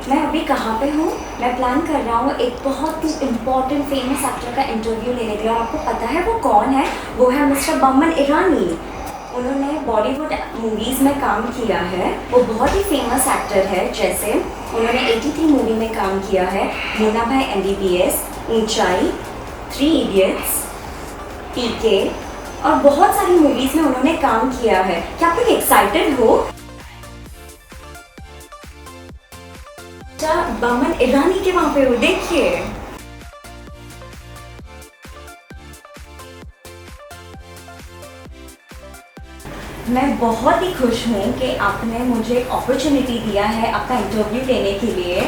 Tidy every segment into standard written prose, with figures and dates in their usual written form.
मैं अभी कहाँ पे हूँ? मैं प्लान कर रहा हूँ एक बहुत ही इम्पोर्टेंट फेमस एक्टर का इंटरव्यू लेने के लिए। और आपको पता है वो कौन है? वो है मिस्टर बमन ईरानी। उन्होंने बॉलीवुड मूवीज़ में काम किया है। वो बहुत ही फेमस एक्टर है। जैसे उन्होंने 83 मूवी में काम किया है, मुन्ना भाई MBBS, ऊंचाई, 3 इडियट्स, पीके और बहुत सारी मूवीज़ में उन्होंने काम किया है। क्या आप लोग एक्साइटेड हो? बमन ईरानी के वहाँ पे हो, देखिए। मैं बहुत ही खुश हूँ कि आपने मुझे एक अपॉर्चुनिटी दिया है आपका इंटरव्यू लेने के लिए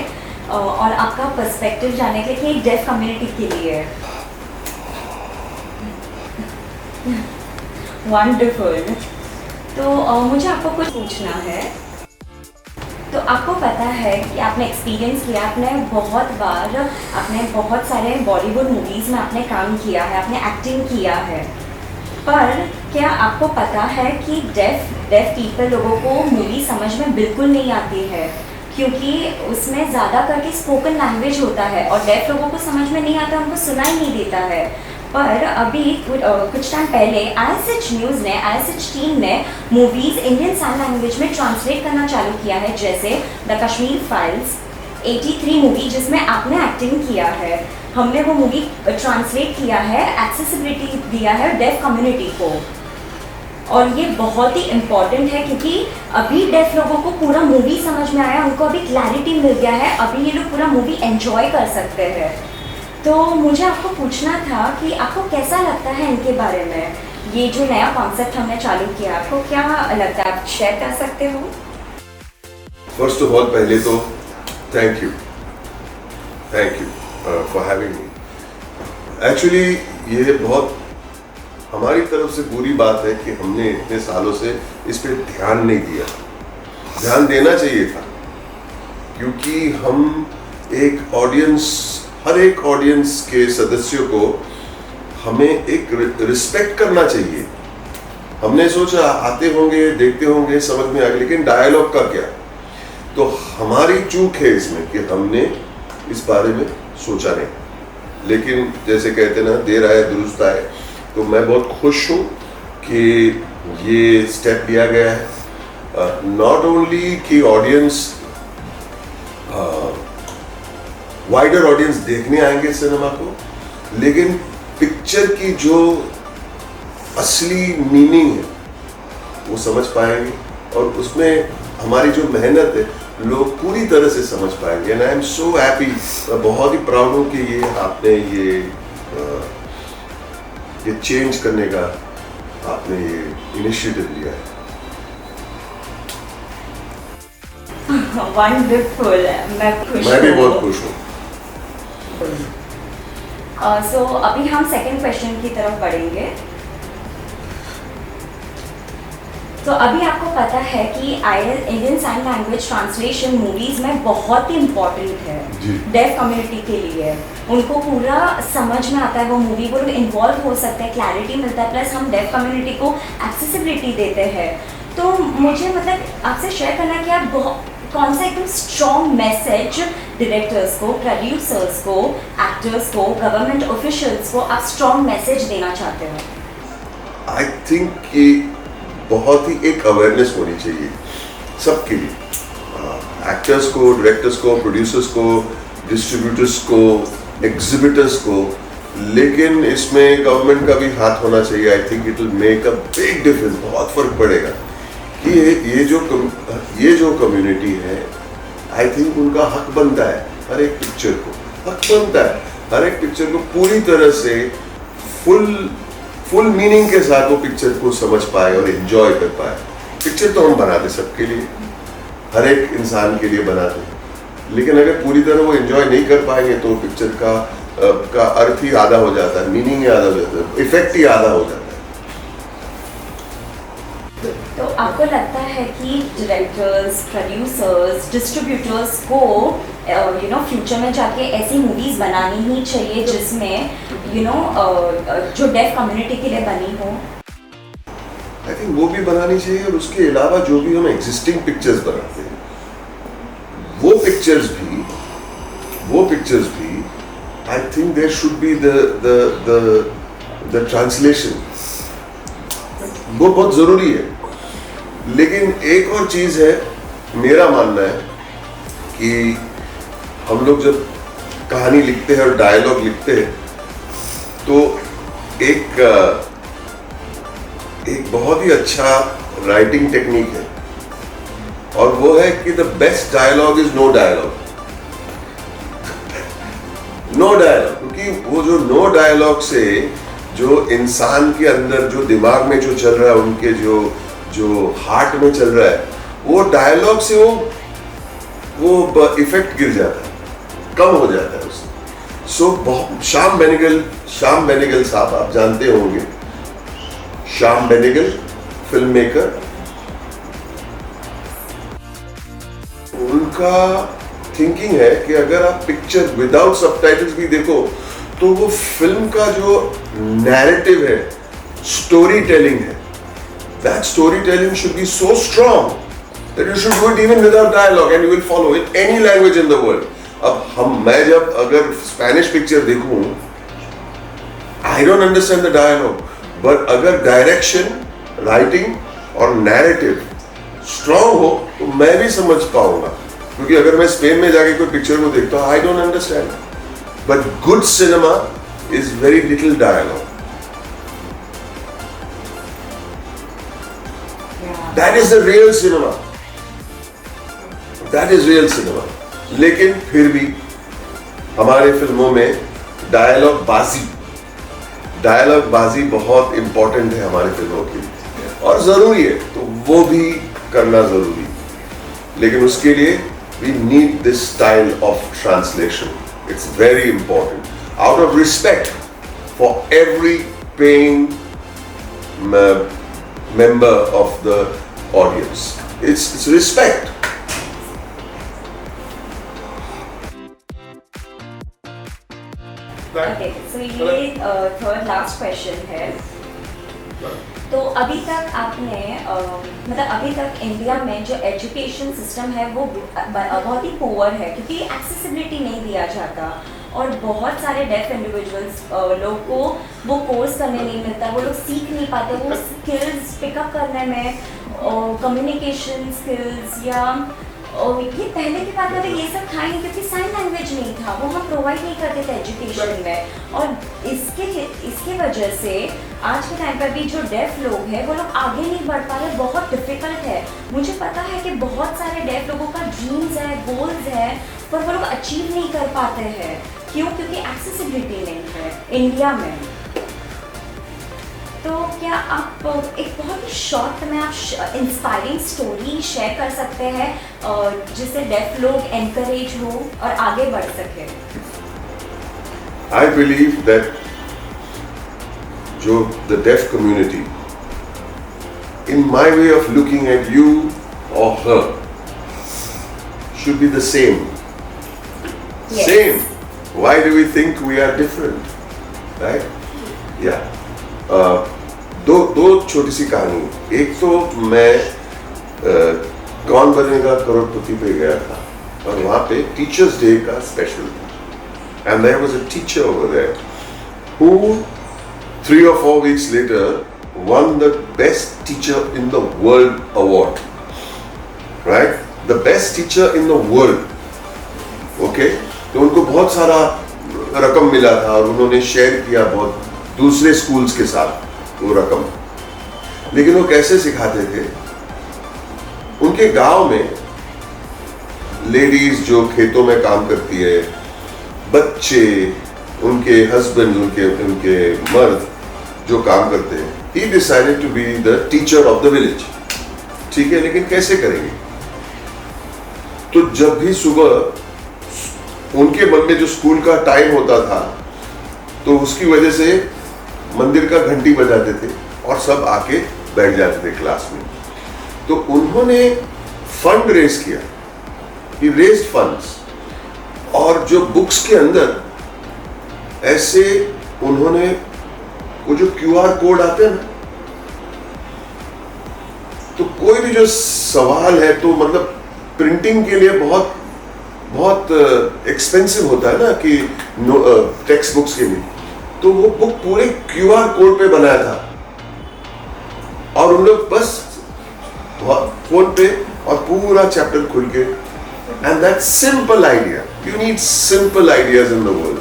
और आपका पर्सपेक्टिव जानने के लिए, एक डेफ कम्युनिटी के लिए। वंडरफुल। तो मुझे आपको कुछ पूछना है। तो आपको पता है कि आपने एक्सपीरियंस किया, आपने बहुत सारे बॉलीवुड मूवीज़ में आपने काम किया है, आपने एक्टिंग किया है। पर क्या आपको पता है कि डेफ पीपल लोगों को मूवी समझ में बिल्कुल नहीं आती है, क्योंकि उसमें ज़्यादा करके स्पोकन लैंग्वेज होता है और डेफ लोगों को समझ में नहीं आता, उनको सुनाई नहीं देता है। पर अभी कुछ टाइम पहले ISH टीम ने मूवीज़ इंडियन साइन लैंग्वेज में ट्रांसलेट करना चालू किया है। जैसे द कश्मीर फाइल्स 83 मूवी जिसमें आपने एक्टिंग किया है, हमने वो मूवी ट्रांसलेट किया है, एक्सेसिबिलिटी दिया है डेफ कम्युनिटी को। और ये बहुत ही इम्पॉर्टेंट है क्योंकि अभी डेफ लोगों को पूरा मूवी समझ में आया, उनको अभी क्लैरिटी मिल गया है, अभी ये लोग पूरा मूवी एंजॉय कर सकते हैं। तो मुझे आपको पूछना था कि आपको कैसा लगता है इनके बारे में, ये जो नया कॉन्सेप्ट हमने चालू किया, आपको क्या लगता है? आप शेयर कर सकते हो? फर्स्ट ऑफ ऑल पहले तो thank you for having me. Actually ये बहुत हमारी तरफ से बुरी बात है कि हमने इतने सालों से इस पे ध्यान नहीं दिया। ध्यान देना चाहिए था, क्योंकि हम हर एक ऑडियंस के सदस्यों को हमें एक रिस्पेक्ट करना चाहिए। हमने सोचा आते होंगे, देखते होंगे, समझ में आ गया, लेकिन डायलॉग का क्या? तो हमारी चूक है इसमें कि हमने इस बारे में सोचा नहीं। लेकिन जैसे कहते ना, देर आए दुरुस्त आए। तो मैं बहुत खुश हूँ कि ये स्टेप लिया गया है। नॉट ओनली कि ऑडियंस वाइडर ऑडियंस देखने आएंगे सिनेमा को, लेकिन पिक्चर की जो असली मीनिंग है वो समझ पाएंगे और उसमें हमारी जो मेहनत है लोग पूरी तरह से समझ पाएंगे। And I am so happy, मैं बहुत ही प्राउड हूँ कि ये आपने ये चेंज करने का आपने ये इनिशिएटिव लिया है। वंडरफुल, मैं भी बहुत खुश हूँ। सो अभी हम सेकंड क्वेश्चन की तरफ बढ़ेंगे। तो अभी आपको पता है कि Indian sign language translation movies में बहुत ही इम्पोर्टेंट है डेफ कम्युनिटी के लिए। उनको पूरा समझ में आता है वो मूवी, वो लोग इन्वॉल्व हो सकते हैं, क्लैरिटी मिलता है, प्लस हम डेफ कम्युनिटी को एक्सेसिबिलिटी देते हैं। तो मुझे आपसे शेयर करना है कि आप कौन सा एकदम स्ट्रॉन्ग मैसेज डायरेक्टर्स को, प्रोड्यूसर्स को, एक्टर्स को, गवर्नमेंट ऑफिशियल्स को आप स्ट्रॉन्ग मैसेज देना चाहते हो? आई थिंक कि बहुत ही एक अवेयरनेस होनी चाहिए सबके लिए, एक्टर्स को, डायरेक्टर्स को, प्रोड्यूसर्स को, डिस्ट्रीब्यूटर्स को, एग्जिबिटर्स को। लेकिन इसमें गवर्नमेंट का भी हाथ होना चाहिए। I think it will make a big difference, बहुत फर्क पड़ेगा कि ये जो कम्युनिटी है, आई थिंक उनका हक बनता है, हर एक पिक्चर को हक बनता है, हर एक पिक्चर को पूरी तरह से फुल मीनिंग के साथ वो पिक्चर को समझ पाए और एंजॉय कर पाए। पिक्चर तो हम बनाते सबके लिए, हर एक इंसान के लिए बनाते हैं, लेकिन अगर पूरी तरह वो एंजॉय नहीं कर पाएंगे तो पिक्चर का अर्थ ही आधा हो जाता है, मीनिंग ही आधा हो जाता है, इफेक्ट ही आधा हो जाता है। तो आपको लगता है कि डायरेक्टर्स, प्रोड्यूसर्स, डिस्ट्रीब्यूटर्स को फ्यूचर में जाके ऐसी मूवीज बनानी ही चाहिए जिसमें जो डेफ कम्युनिटी के लिए बनी हो? आई थिंक वो भी बनानी चाहिए, और उसके अलावा जो भी हम एग्जिस्टिंग पिक्चर्स बनाते हैं वो वो पिक्चर्स भी I think there should be the translation, वो बहुत जरूरी है। लेकिन एक और चीज है, मेरा मानना है कि हम लोग जब कहानी लिखते हैं और डायलॉग लिखते हैं तो एक बहुत ही अच्छा राइटिंग टेक्निक है, और वो है कि the best dialogue is no dialogue. No dialogue, क्योंकि वो जो नो डायलॉग से जो इंसान के अंदर जो दिमाग में जो चल रहा है, उनके जो हार्ट में चल रहा है, वो डायलॉग से वो इफेक्ट गिर जाता है, कम हो जाता है उससे। सो श्याम बेनेगल साहब, आप जानते होंगे, श्याम बेनेगल फिल्म मेकर, उनका थिंकिंग है कि अगर आप पिक्चर विदाउट सबटाइटल्स भी देखो तो वो फिल्म का जो नैरेटिव है, स्टोरी टेलिंग है, that story telling should be so strong that you should do it even without dialogue and you will follow it any language in the world. अब मैं जब अगर स्पेनिश पिक्चर देखूं, I don't understand the dialogue, but अगर direction, writing और narrative strong हो तो मैं भी समझ पाऊंगा। क्योंकि अगर मैं स्पेन में जाके कोई पिक्चर को देखता हूं, I don't understand, but good cinema is very little dialogue. That is the real cinema. That is real cinema. लेकिन फिर भी हमारे फिल्मों में डायलॉग बाजी बहुत इंपॉर्टेंट है हमारी फिल्मों की, और जरूरी है, तो वो भी करना जरूरी है। लेकिन उसके लिए we need this style of translation. It's very important. Out of respect for every paying member of the audience. It's respect. Okay, so ये थर्ड लास्ट क्वेश्चन है। तो अभी तक आपने मतलब अभी तक इंडिया में जो एजुकेशन सिस्टम है वो बहुत ही पुअर है, क्योंकि एक्सेसिबिलिटी नहीं दिया जाता, और बहुत सारे डेफ इंडिविजुअल्स लोग को वो कोर्स करने नहीं मिलता, वो लोग सीख नहीं पाते वो स्किल्स पिकअप करने में, कम्युनिकेशन स्किल्स, या ये पहले की बात है, ये सब था नहीं, क्योंकि साइन लैंग्वेज नहीं था, वो हम प्रोवाइड नहीं करते थे एजुकेशन में। और इसके वजह से आज के टाइम पर भी जो डेफ लोग हैं वो लोग आगे नहीं बढ़ पा रहे, बहुत डिफिकल्ट है। मुझे पता है कि बहुत सारे डेफ लोगों का ड्रीम्स है, गोल्स है, पर वो लोग अचीव नहीं कर पाते हैं। क्यों? क्योंकि एक्सेसिबिलिटी नहीं है इंडिया में। तो क्या आप एक बहुत ही शॉर्ट में आप इंस्पायरिंग स्टोरी शेयर कर सकते हैं जिससे डेफ लोग एनकरेज हो और आगे बढ़ सके? I believe that जो the deaf community, in my way of looking at you or her, should be the same. Yes. Same. Why do we think we are different? Right? Yeah. दो छोटी सी कहानी। एक तो मैं कौन बनेगा करोड़पति पे गया था, और वहाँ पे टीचर्स डे का स्पेशल था, and there was a teacher over there who 3 or 4 weeks later won the best teacher in the world award, right? The best teacher in the world. Okay? तो उनको बहुत सारा रकम मिला था और उन्होंने शेयर किया बहुत दूसरे स्कूल्स के साथ वो रकम। लेकिन वो कैसे सिखाते थे? उनके गांव में लेडीज जो खेतों में काम करती है, बच्चे, उनके हस्बैंड, उनके मर्द जो काम करते हैं, he decided to be the teacher of the village. ठीक है, लेकिन कैसे करेंगे? तो जब भी सुबह उनके मन में जो स्कूल का टाइम होता था, तो उसकी वजह से मंदिर का घंटी बजाते थे और सब आके बैठ जाते थे क्लास में। तो उन्होंने फंड रेज किया, he raised funds, और जो बुक्स के अंदर ऐसे उन्होंने वो जो QR कोड आते हैं ना, तो कोई भी जो सवाल है तो मतलब प्रिंटिंग के लिए बहुत बहुत एक्सपेंसिव होता है ना कि टेक्स्ट बुक्स के लिए, तो वो बुक पूरे QR कोड पे बनाया था और उन लोग बस फोन पे और पूरा चैप्टर खुल के, and that simple idea, you need simple ideas in the world,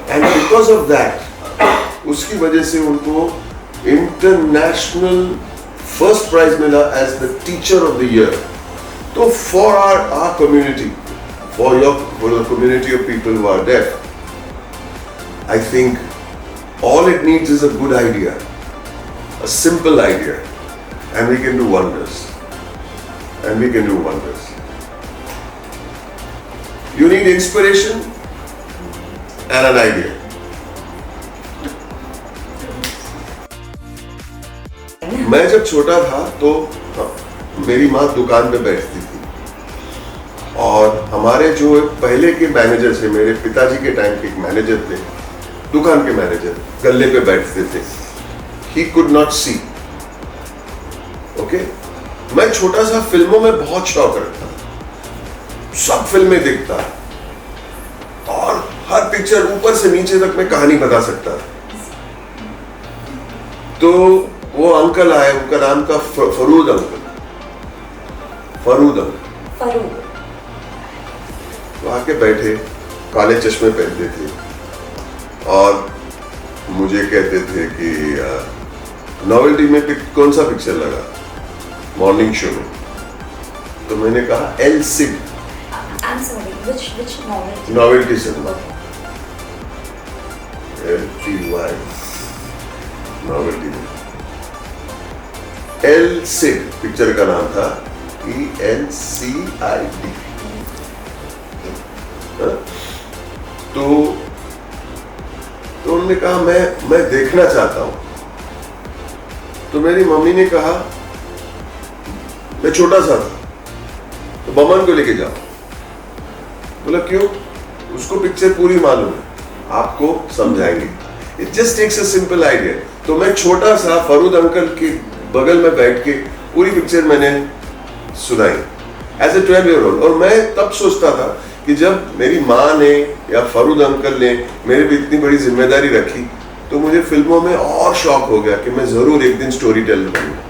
and because of that उसकी वजह से उनको इंटरनेशनल फर्स्ट प्राइज मिला as the teacher of the year. तो for our community, for the community of people who are deaf, I think all it needs is a good idea, a simple idea, and we can do wonders. And we can do wonders. You need inspiration and an idea. मैं जब छोटा था तो मेरी माँ दुकान पे बैठती थी और हमारे जो पहले के मैनेजर थे, मेरे पिताजी के टाइम के एक मैनेजर थे, दुकान के मैनेजर, गल्ले पे बैठते थे. He could not see. Okay, मैं छोटा सा फिल्मों में बहुत शौक रखता, सब फिल्में देखता और हर पिक्चर ऊपर से नीचे तक मैं कहानी बता सकता. तो वो अंकल आए, उनका नाम था फरूद अंकल. तो आके बैठे, काले चश्मे पहनते थे और मुझे कहते थे कि नॉवेल्टी में कौन सा पिक्चर लगा मॉर्निंग शो में. तो मैंने कहा El Cid. Novelty cinema, LTY, Novelty में एल सिड पिक्चर का नाम था, ELCID. तो उन्होंने कहा मैं देखना चाहता हूं. तो मेरी मम्मी ने कहा, मैं छोटा सा था, तो बमन को लेके जाओ. बोला क्यों? उसको पिक्चर पूरी मालूम है, आपको समझाएंगे. It just takes a simple idea. तो मैं छोटा सा फरूद अंकल के बगल में बैठ के पूरी पिक्चर मैंने सुनाई एज ए 12-year-old. और मैं तब सोचता था कि जब मेरी माँ ने या फरूद अंकल ने मेरे पे इतनी बड़ी जिम्मेदारी रखी, तो मुझे फिल्मों में और शौक हो गया कि मैं जरूर एक दिन स्टोरी टेल करूंगा.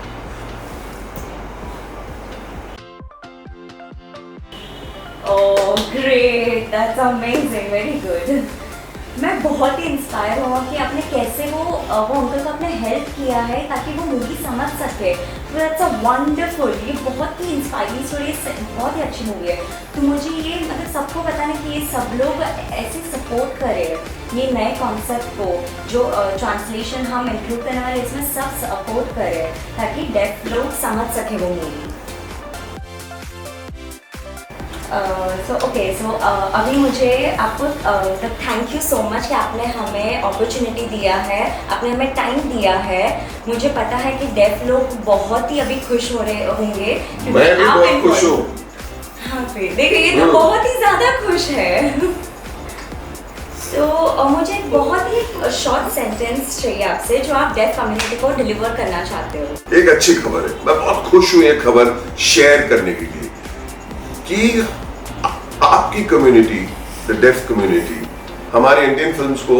Oh, great! That's amazing. Very good. मैं बहुत ही इंस्पायर हुआ कि आपने कैसे वो अंकल को आपने हेल्प किया है ताकि वो मूवी समझ सके. तो दैट्स अ वंडरफुल. ये बहुत ही इंस्पायरिंग स्टोरी, बहुत ही अच्छी मूवी है. तो मुझे ये मतलब सबको बताना कि ये सब लोग ऐसे सपोर्ट करें ये नए कॉन्सेप्ट को, जो ट्रांसलेशन हम इंक्लूड करने वाले इसमें सब सपोर्ट करें ताकि डेफ लोग समझ सके वो मूवी. अभी मुझे आपको थैंक यू सो मच कि आपने हमें अपॉर्चुनिटी दिया है, आपने हमें टाइम दिया है. मुझे पता है कि डेफ लोग बहुत ही अभी खुश हो रहे होंगे. मैं भी बहुत खुश हूँ. हाँ, फिर देखिए ये तो बहुत ही ज़्यादा खुश है. तो मुझे एक बहुत ही शॉर्ट सेंटेंस चाहिए आपसे जो आप डेफ कम्युनिटी को डिलीवर करना चाहते हो. एक अच्छी खबर है, मैं बहुत खुश हूँ ये खबर शेयर करने के लिए कि आपकी कम्युनिटी, द डेफ कम्युनिटी, हमारे इंडियन फिल्म्स को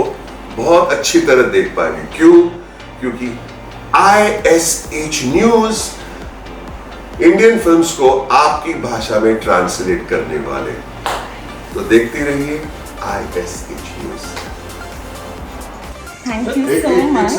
बहुत अच्छी तरह देख पाएगी. क्यों? क्योंकि ISH न्यूज इंडियन फिल्म्स को आपकी भाषा में ट्रांसलेट करने वाले. तो देखते रहिए ISH news. Thank you so much.